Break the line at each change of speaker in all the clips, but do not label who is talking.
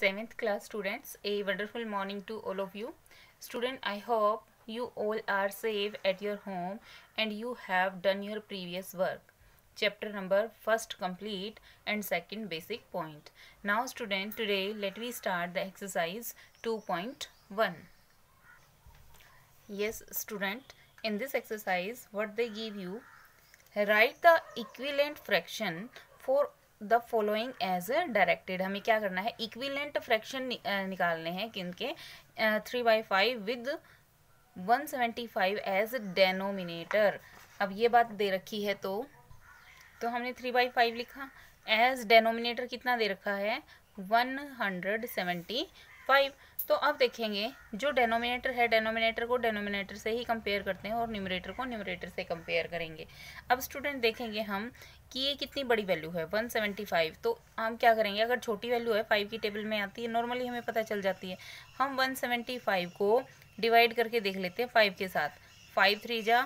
7th class students, a wonderful morning to all of you. Student, I hope you all are safe at your home and you have done your previous work. Chapter number first complete and second basic point. Now student, today let me start the exercise 2.1. Yes student, in this exercise what they give you, write the equivalent fraction for the following as directed. हमें क्या करना है, equivalent fraction निकालने हैं किनके, 3/5 with 175 as denominator. अब ये बात दे रखी है तो हमने 3/5 लिखा, एज डेनोमिनेटर कितना दे रखा है 175. तो अब देखेंगे जो डेनोमिनेटर है, डेनोमिनेटर को डेनोमिनेटर से ही कंपेयर करते हैं और न्यूमरेटर को न्यूमरेटर से कंपेयर करेंगे. अब स्टूडेंट देखेंगे हम कि ये कितनी बड़ी वैल्यू है 175. तो हम क्या करेंगे, अगर छोटी वैल्यू है 5 की टेबल में आती है, नॉर्मली हमें पता चल जाती है. हम 175 को डिवाइड करके देख लेते हैं 5 के साथ. 5 3 जा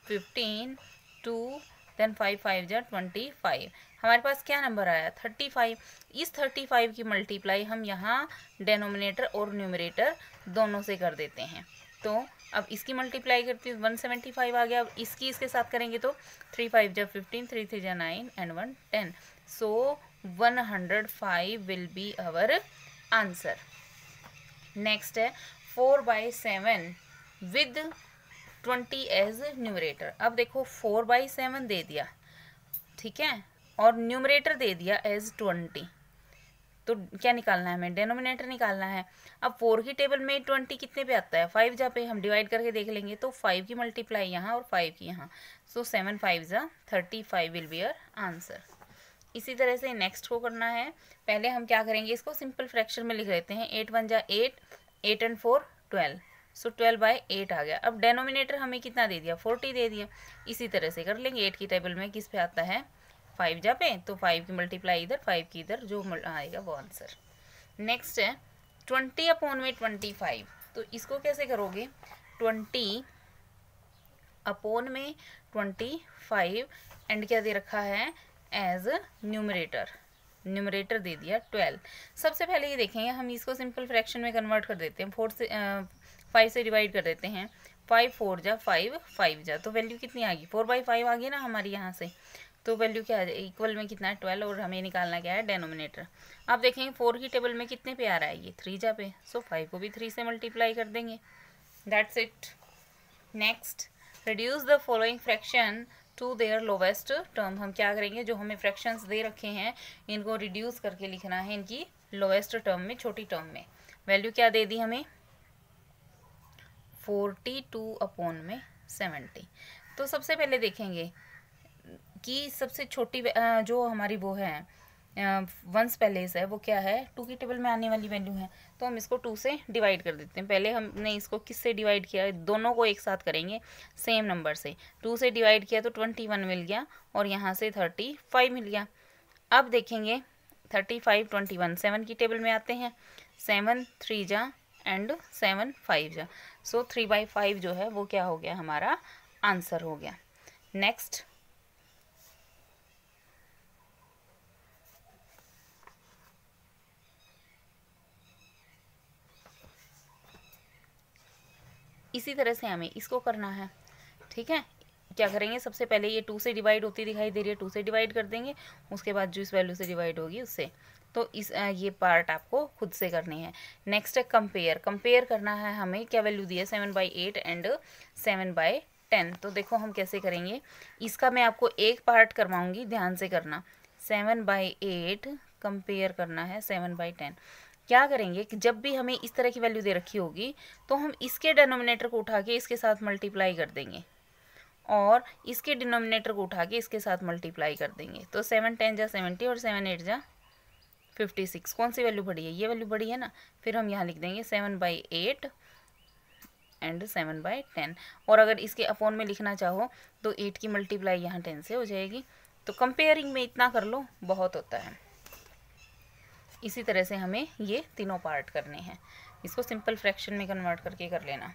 15, 2 देन 5 5 जा 25. हमारे पास क्या नंबर आया 35. इस 35 की मल्टीप्लाई हम यहाँ डेनोमिनेटर और न्यूमरेटर दोनों से कर देते हैं. तो अब इसकी मल्टीप्लाई करती हूँ 175 आ गया. अब इसकी इसके साथ करेंगे तो 3 5 जा 15, 3 3 जा 9 and 1 10. So 105 will be our answer. Next है 4/7 विद 20 एज न्यूमरेटर. अब देखो 4/7 दे दिया, ठीक है, और न्यूमरेटर दे दिया एज 20. तो क्या निकालना है हमें, डेनोमिनेटर निकालना है. अब 4 की टेबल में 20 कितने पे आता है 5 जा पे, हम डिवाइड करके देख लेंगे तो 5 की मल्टीप्लाई यहाँ और 5 की यहाँ. सो 7 5 जा 35 विल बी आवर आंसर. इसी तरह से नेक्स्ट को करना है. पहले हम क्या करेंगे, इसको सिंपल फ्रैक्शन में लिख लेते हैं. 8 1 जा 8, 8 and 4 12. सो 12/8 आ गया. अब डेनोमिनेटर हमें कितना दे दिया 40 दे दिया. इसी तरह से कर लेंगे. 8 की टेबल में किस पे आता है 5 जा पे, तो 5 की मल्टीप्लाई इधर, 5 की इधर, जो आएगा वो आंसर. नेक्स्ट है 20/25. तो इसको कैसे करोगे, 20/25 एंड क्या दे रखा है एज न्यूमरेटर. न्यूमरेटर दे दिया 12. सबसे पहले ये देखेंगे हम इसको सिंपल फ्रैक्शन में कन्वर्ट कर देते हैं. 5 से डिवाइड कर देते हैं. 5 4 जा 5 5 जा, तो वैल्यू कितनी आ गई 4/5 आ गई ना हमारी यहाँ से. तो वैल्यू क्या है, इक्वल में कितना है 12, और हमें निकालना क्या है डेनोमिनेटर. अब देखेंगे 4 की टेबल में कितने पे आ रहा है ये 3 जा पे. सो 5 को भी 3 से मल्टीप्लाई कर देंगे. That's it. Next, reduce the following fraction to their lowest term. हम क्या करेंगे, जो हमें फ्रैक्शंस दे रखे हैं इनको रिड्यूस करके लिखना है इनकी लोवेस्ट टर्म में, छोटी टर्म में. वैल्यू क्या दे दी हमें 42/70. तो सबसे पहले देखेंगे कि सबसे छोटी जो हमारी वो है वंस पैलेस है वो क्या है 2 की टेबल में आने वाली वैल्यू है. तो हम इसको 2 से डिवाइड कर देते हैं. पहले हमने इसको किससे डिवाइड किया, दोनों को एक साथ करेंगे सेम नंबर से. 2 से डिवाइड किया तो 21 मिल गया और यहाँ से 35 मिल गया. अब देखेंगे 35 21 7 की टेबल में आते हैं. 7 3 जा एंड 7 5 जा. सो 3/5 जो है वो क्या हो गया हमारा आंसर हो गया. नेक्स्ट, इसी तरह से हमें इसको करना है, ठीक है. क्या करेंगे, सबसे पहले ये 2 से डिवाइड होती दिखाई दे रही है, 2 से डिवाइड कर देंगे. उसके बाद जो इस वैल्यू से डिवाइड होगी उससे. तो इस ये पार्ट आपको खुद से करनी है. नेक्स्ट है कंपेयर. कंपेयर करना है हमें, क्या वैल्यू दी है 7/8 एंड 7/10. तो देखो हम कैसे करेंगे, इसका मैं आपको एक पार्ट करवाऊंगी, ध्यान से करना. 7/8 कंपेयर करना है 7/10. क्या करेंगे कि जब भी हमें इस तरह की वैल्यू दे रखी होगी तो हम इसके डेनोमिनेटर को उठा के इसके साथ मल्टीप्लाई कर देंगे और इसके डिनोमिनेटर को उठा के इसके साथ मल्टीप्लाई कर देंगे. तो 7 10 जा 70 और 7 8 जा 56. कौन सी वैल्यू बड़ी है, ये वैल्यू बड़ी है ना. फिर हम यहाँ लिख देंगे 7/8 एंड 7/10. और अगर इसके अपॉन में लिखना चाहो तो 8 की मल्टीप्लाई यहाँ 10 से हो जाएगी. तो कंपेयरिंग में इतना कर लो बहुत होता है. इसी तरह से हमें ये तीनों पार्ट करने हैं. इसको सिंपल फ्रैक्शन में कन्वर्ट करके कर लेना.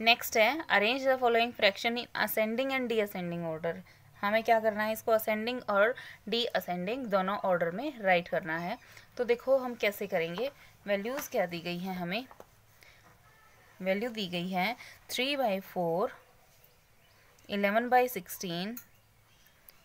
नेक्स्ट है arrange the following fraction in ascending and D ascending order. हमें क्या करना है, इसको असेंडिंग और डी असेंडिंग दोनों ऑर्डर में राइट करना है. तो देखो हम कैसे करेंगे, वैल्यूज़ क्या दी गई हैं हमें, वैल्यू दी गई है 3/4, 11/16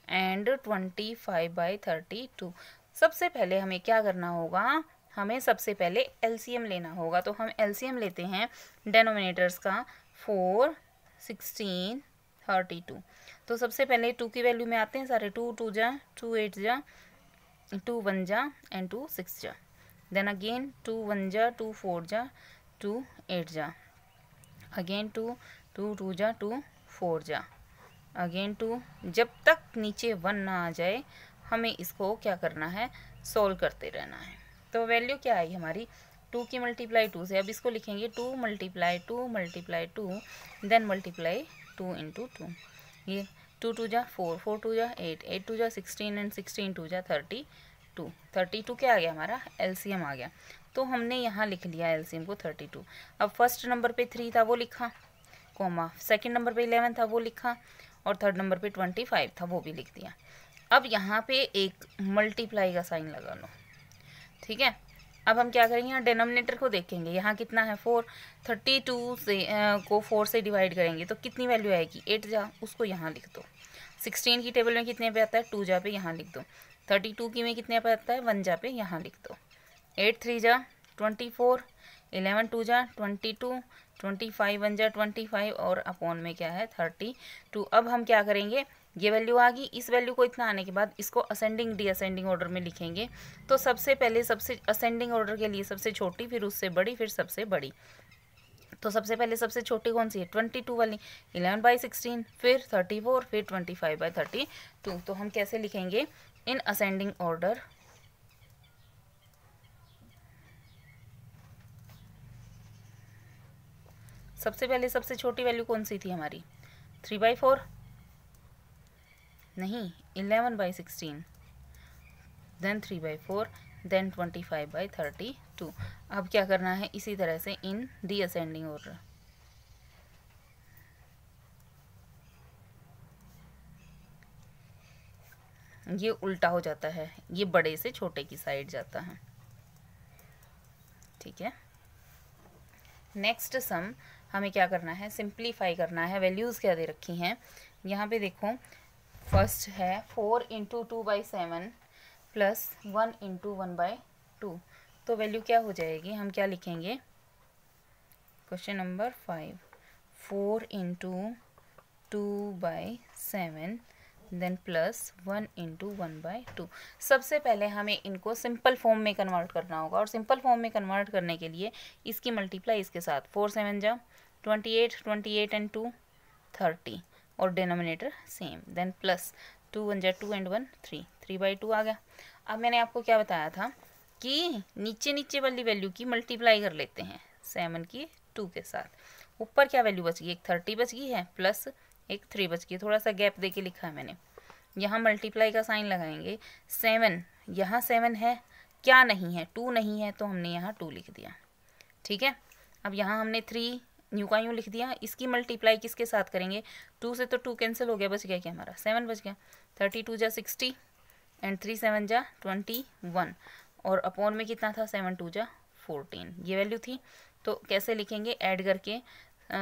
एंड 25/32। सबसे पहले हमें क्या करना होगा, हमें सबसे पहले एलसीएम लेना होगा। तो हम एलसीएम लेते हैं डेनोमिनेटर्स का 4, 16, 32। तो सबसे पहले 2 की वैल्यू में आते हैं सारे, 2 2 जा, 2 8 जा, 2 1 जा एंड 2 6 जा, देन अगेन 2 1 जा, 2 4 जा, 2 8 जा, अगेन 2 2 2 जा, 2 4 जा, अगेन 2। जब तक नीचे 1 ना आ जाए हमें इसको क्या करना है, सोल्व करते रहना है। तो वैल्यू क्या आई हमारी, 2 की मल्टीप्लाई 2 से, अब इसको लिखेंगे 2 × 2 × 2 देन मल्टीप्लाई 2 × 2। ये 2 2 जा 4, 4 2 जा 8, 8 2 जा 16 एंड 16 2 जा 32। 32 क्या आ गया हमारा, एलसीएम आ गया। तो हमने यहाँ लिख लिया एलसीएम को 32। अब फर्स्ट नंबर पे 3 था वो लिखा, कॉमा, सेकंड नंबर पे 11 था वो लिखा, और थर्ड नंबर पे 25 था वो भी लिख दिया। अब यहाँ पे एक मल्टीप्लाई का साइन लगा लो, ठीक है। अब हम क्या करेंगे, यहाँ डिनोमिनेटर को देखेंगे, यहाँ कितना है 4, 32 से को 4 से डिवाइड करेंगे तो कितनी वैल्यू आएगी, 8 जा, उसको यहाँ लिख दो। 16 की टेबल में कितने पे आता है, 2 जा पे यहाँ लिख दो। 32 की में कितने पे आता है, 1 जा पे यहाँ लिख दो। 8 3 जा 24, 11 2 जा 22, 25 1 जा 25 और अपॉन में क्या है 32। अब हम क्या करेंगे, ये वैल्यू आ गई, इस वैल्यू को इतना आने के बाद इसको असेंडिंग डिअसेंडिंग ऑर्डर में लिखेंगे। तो सबसे पहले सबसे असेंडिंग ऑर्डर के लिए सबसे छोटी, फिर उससे बड़ी, फिर सबसे बड़ी। तो सबसे पहले सबसे छोटी कौन सी है, 22 वाली, 11/16, फिर 34, फिर 25/32। तो हम कैसे लिखेंगे, इन असेंडिंग ऑर्डर, सबसे पहले सबसे छोटी वैल्यू कौन सी थी हमारी, 3/4 नहीं, 11/16, देन 3/4, देन 25/32। अब क्या करना है, इसी तरह से इन दी असेंडिंग ऑर्डर। ये उल्टा हो जाता है, ये बड़े से छोटे की साइड जाता है, ठीक है। नेक्स्ट सम हमें क्या करना है, सिंप्लीफाई करना है। वैल्यूज़ क्या दे रखी हैं यहाँ पे देखो, फर्स्ट है 4 × 2/7 प्लस 1 × 1/2। तो वैल्यू क्या हो जाएगी, हम क्या लिखेंगे, क्वेश्चन नंबर 5, 4 × 2/7 देन प्लस 1 × 1/2। सबसे पहले हमें इनको सिंपल फॉर्म में कन्वर्ट करना होगा, और सिंपल फॉर्म में कन्वर्ट करने के लिए इसकी मल्टीप्लाई इसके साथ, 4 7 जा 28, 28 एंड 2 30, और डिनोमिनेटर सेम, देन प्लस 2 1 जा 2 एंड 1 3, 3/2 आ गया। अब मैंने आपको क्या बताया था कि नीचे नीचे वाली वैल्यू की मल्टीप्लाई कर लेते हैं 7 की 2 के साथ। ऊपर क्या वैल्यू बच गई, एक 30 बच गई है, प्लस एक 3 बच गई, थोड़ा सा गैप दे के लिखा है मैंने। यहाँ मल्टीप्लाई का साइन लगाएंगे, 7 यहाँ 7 है क्या, नहीं है, 2 नहीं है, तो हमने यहाँ 2 लिख दिया, ठीक है। अब यहाँ हमने 3 न्यू का यूँ लिख दिया, इसकी मल्टीप्लाई किसके साथ करेंगे, 2 से तो 2 कैंसिल हो गया, बच गया क्या हमारा 7 बच गया। 32 जा 60 एंड 3 7 जा 21, और अपॉन में कितना था, 7 2 जा 14, ये वैल्यू थी। तो कैसे लिखेंगे, ऐड करके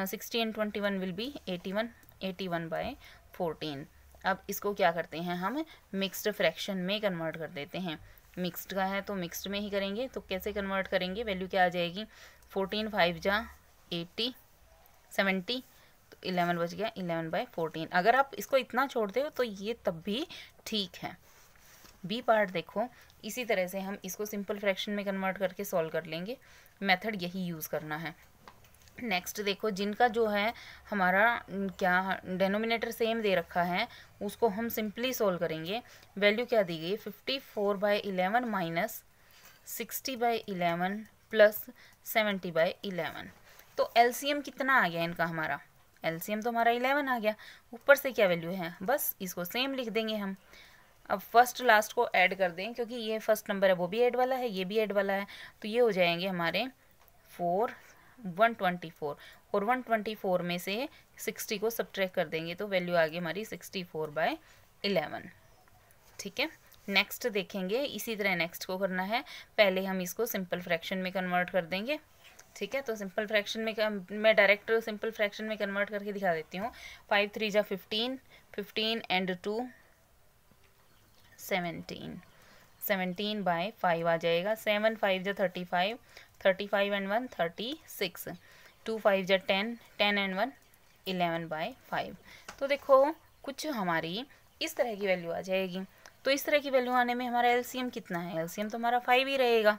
60 एंड 21 विल बी 81, 81/14। अब इसको क्या करते हैं, हम मिक्स्ड फ्रैक्शन में कन्वर्ट कर देते हैं। मिक्स्ड का है तो मिक्स्ड में ही करेंगे, तो कैसे कन्वर्ट करेंगे, वैल्यू क्या आ जाएगी, 14 5 जा 80, 70, तो 11 बच गया, 11/14। अगर आप इसको इतना छोड़ते हो तो ये तब भी ठीक है। बी पार्ट देखो, इसी तरह से हम इसको सिंपल फ्रैक्शन में कन्वर्ट करके सॉल्व कर लेंगे, मेथड यही यूज़ करना है। नेक्स्ट देखो, जिनका जो है हमारा क्या डेनोमिनेटर सेम दे रखा है, उसको हम सिंपली सोल्व करेंगे। वैल्यू क्या दी गई, 54/11 माइनस 60/11 प्लस 70/11। तो एलसीएम कितना आ गया इनका, हमारा एलसीएम तो हमारा 11 आ गया। ऊपर से क्या वैल्यू है, बस इसको सेम लिख देंगे हम। अब फर्स्ट लास्ट को ऐड कर दें, क्योंकि ये फर्स्ट नंबर है, वो भी ऐड वाला है, ये भी ऐड वाला है, तो ये हो जाएंगे हमारे 124, और 124 में से 60 को सब्ट्रैक्ट कर देंगे तो वैल्यू आ गई हमारी 64/11, ठीक है। नेक्स्ट देखेंगे, इसी तरह नेक्स्ट को करना है। पहले हम इसको सिंपल फ्रैक्शन में कन्वर्ट कर देंगे, ठीक है। तो सिंपल फ्रैक्शन में मैं डायरेक्ट सिंपल फ्रैक्शन में कन्वर्ट करके दिखा देती हूँ। 5 3 जा 15, 15 एंड 2 17, 17 बाय 5 आ जाएगा। 7 5 जा 35, 35 एंड 1 36, 2 5 जा 10, 10 एंड 1 11 बाय 5। तो देखो कुछ हमारी इस तरह की वैल्यू आ जाएगी। तो इस तरह की वैल्यू आने में हमारा एलसीएम कितना है? एलसीएम तो हमारा 5 ही रहेगा।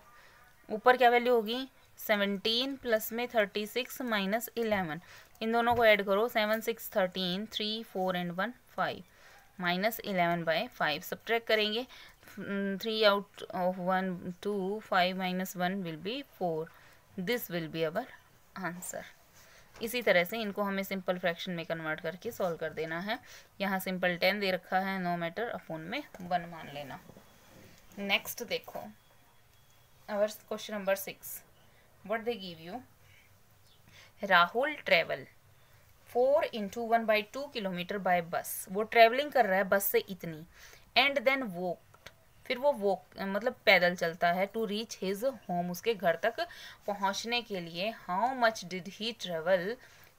ऊपर क्या वैल्यू होगी? 17 प्लस में 36 माइनस 11, इन दोनों को ऐड करो। 7 6 13, 3 4 एंड 1 5 माइनस 11 बाय 5। सब्ट्रैक्ट करेंगे, 3 out of 1 2, 5 minus 1 will be 4। This will be our answer. इसी तरह से इनको हमें सिंपल फ्रैक्शन में कन्वर्ट करके सॉल्व कर देना है। यहाँ सिंपल 10 दे रखा है, नो मैटर, अपोन में 1 मान लेना। नेक्स्ट देखो, our question number 6, what they give you. Rahul travel 4 × 1/2 kilometre by bus. वो ट्रेवलिंग कर रहा है बस से इतनी, एंड देन वॉक्ड, फिर वो मतलब पैदल चलता है, टू रीच हिज होम, उसके घर तक पहुंचने के लिए। How much did he travel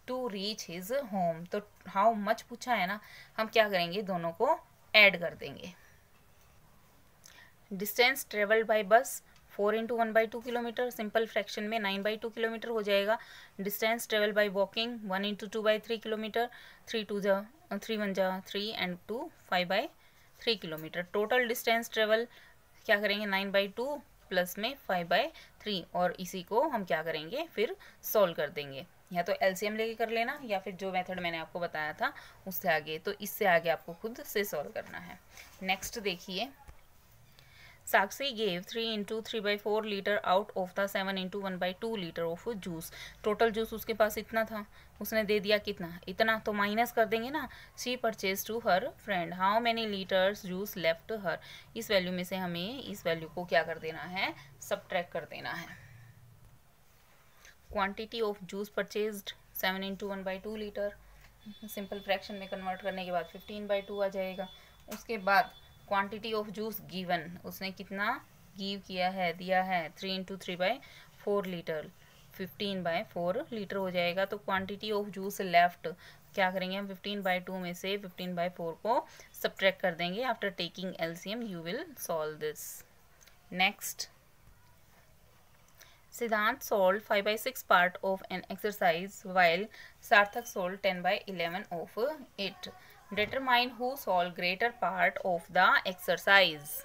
to reach his home. तो हाउ मच पूछा है ना, हम क्या करेंगे, दोनों को ऐड कर देंगे। डिस्टेंस ट्रेवल्ड बाय बस 4 × 1/2 किलोमीटर, सिंपल फ्रैक्शन में 9/2 किलोमीटर हो जाएगा। Distance travel by walking 1 × 2/3 kilometre, 3 1 जा 3 and 2 5/3 kilometre. Total distance travel क्या करेंगे, 9/2 प्लस में 5/3, और इसी को हम क्या करेंगे, फिर सॉल्व कर देंगे। या तो एलसीएम लेके कर लेना, या फिर जो मेथड मैंने आपको बताया था उससे आगे। तो इससे आगे आपको खुद से सॉल्व करना है। नेक्स्ट देखिए, साक्षी gave 3 × 3/4 litre out of the 7 × 1/2 litre of juice. Total juice उसके पास इतना था, उसने दे दिया कितना, इतना। तो माइनस कर देंगे ना। She purchase to her friend, how many litres juice left her. इस वैल्यू में से हमें इस वैल्यू को क्या कर देना है, सब्ट्रैक्ट कर देना है। Quantity of juice purchased 7 × 1/2 litre, simple fraction में कन्वर्ट करने के बाद 15/2 आ जाएगा। उसके बाद क्वांटिटी ऑफ जूस गिवन, उसने कितना गिव किया है, दिया है, 3 × 3/4 लीटर, 15/4 लीटर हो जाएगा। तो क्वांटिटी ऑफ जूस लेफ्ट क्या करेंगे हम, 15/2 में से 15/4 को सब्ट्रैक्ट कर देंगे। After taking LCM you will solve this. Next, सिद्धांत solved 5/6 part of an exercise while Sarthak solved 10/11 of it. Determine who solved greater part of the exercise.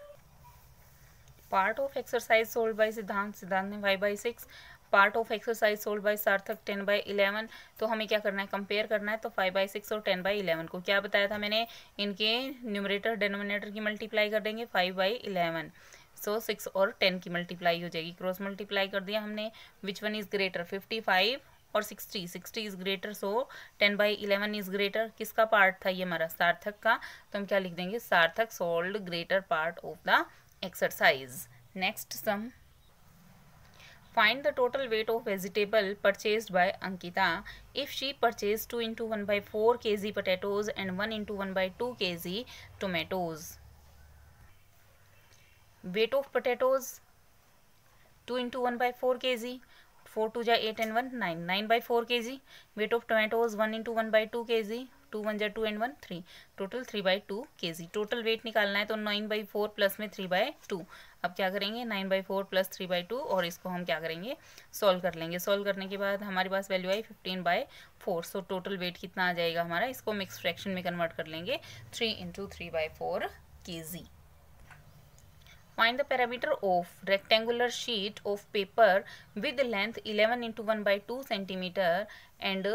Part of exercise solved by सिद्धांत, सिद्धांत ने 5/6, part of exercise solve by Sarthak 10/11। तो हमें क्या करना है, compare करना है। तो 5/6 और 10/11 को क्या बताया था मैंने, इनके न्यूमरेटर डिनोमिनेटर की मल्टीप्लाई कर देंगे 5/11। सो 6 और 10 की मल्टीप्लाई हो जाएगी, क्रॉस मल्टीप्लाई कर दिया हमने। विच वन इज ग्रेटर, 55 और 60, 60 is greater, so 10/11 is greater. किसका पार्ट था ये हमारा, सार्थक का। तो हम क्या लिख देंगे, सार्थक sold greater part of the exercise. Next sum, find the total weight of vegetable purchased by Ankita if she purchased 2 × 1/4 kg potatoes and 1 × 1/2 kg tomatoes. Weight of potatoes 2 × 1/4 kg, 4 2 जा 8 and 1 9, 9/4 kg. Weight of tomatoes 1 × 1/2 kg, 2 1 जा 2 and 1 3, total 3/2 kg। Total weight निकालना है, तो 9/4 plus में 3/2। अब क्या करेंगे, 9/4 plus 3/2, और इसको हम क्या करेंगे, सॉल्व कर लेंगे। सॉल्व करने के बाद हमारे पास वैल्यू आई 15/4। सो टोटल वेट कितना आ जाएगा हमारा, इसको मिक्स फ्रैक्शन में कन्वर्ट कर लेंगे, 3 × 3/4 kg। Find the parameter of rectangular sheet of paper with length 11 × 1/2 centimeter and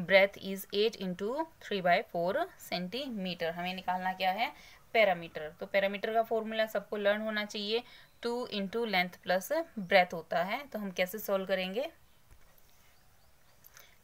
breadth is 8 × 3/4 centimeter। हमें निकालना क्या है, पैरामीटर। तो पैरामीटर का फॉर्मूला सबको लर्न होना चाहिए, 2 × लेंथ प्लस ब्रेथ होता है। तो हम कैसे सॉल्व करेंगे,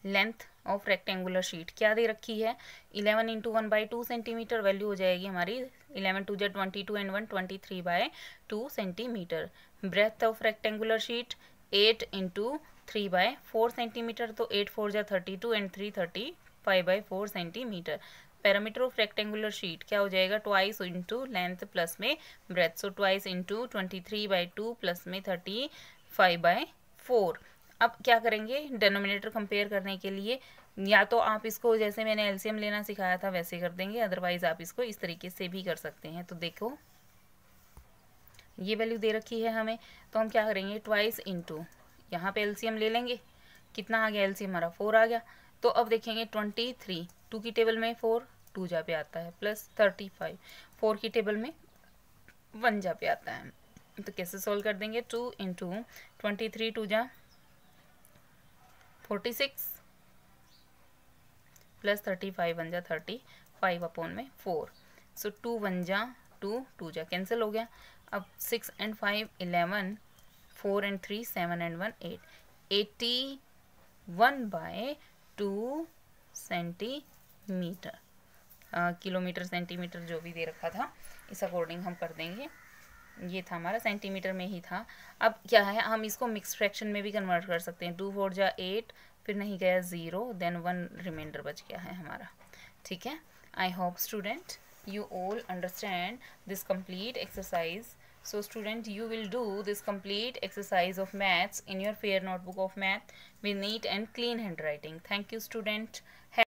लेंथ ऑफ रेक्टेंगुलर शीट क्या दे रखी है, 11 × 1/2 सेंटीमीटर, वैल्यू हो जाएगी हमारी 11 2 जा 22 and 1 23/2 centimetre. Breadth of rectangular sheet 8 × 3/4 centimetre, तो 8 4 जा 32 and 3 35/4 centimetre. Parameter of rectangular sheet क्या हो जाएगा, ट्वाइस इंटू लेंथ प्लस में breadth, so twice into 23/2 plus में 35/4। अब क्या करेंगे, डेनोमिनेटर कंपेयर करने के लिए या तो आप इसको जैसे मैंने एलसीएम लेना सिखाया था वैसे कर देंगे, अदरवाइज आप इसको इस तरीके से भी कर सकते हैं। तो देखो ये वैल्यू दे रखी है हमें, तो हम क्या करेंगे, ट्वाइस इंटू यहाँ पे एलसीएम ले लेंगे, कितना आ गया एलसीएम हमारा 4 आ गया। तो अब देखेंगे 23 2 की टेबल में 4 2 जा पे आता है, प्लस 35 4 की टेबल में 1 जा पे आता है। तो कैसे सॉल्व कर देंगे, 2 इंटू 23 2 जा 46 प्लस 35 1 जा 35 अपॉन में 4, सो 2 1 जा 2 2 जा कैंसिल हो गया। अब 6 and 5 11, 4 and 3 7 and 1 8, 81/2 centimetre, kilometre centimetre जो भी दे रखा था इस अकॉर्डिंग हम कर देंगे, ये था हमारा सेंटीमीटर में ही था। अब क्या है, हम इसको मिक्स फ्रैक्शन में भी कन्वर्ट कर सकते हैं, 2 4 जा 8, फिर नहीं गया 0, देन 1 रिमाइंडर बच गया है हमारा, ठीक है। I hope student you all understand this complete exercise. So student, you will do this complete exercise of maths in your fair notebook of math with neat and clean handwriting. Thank you student.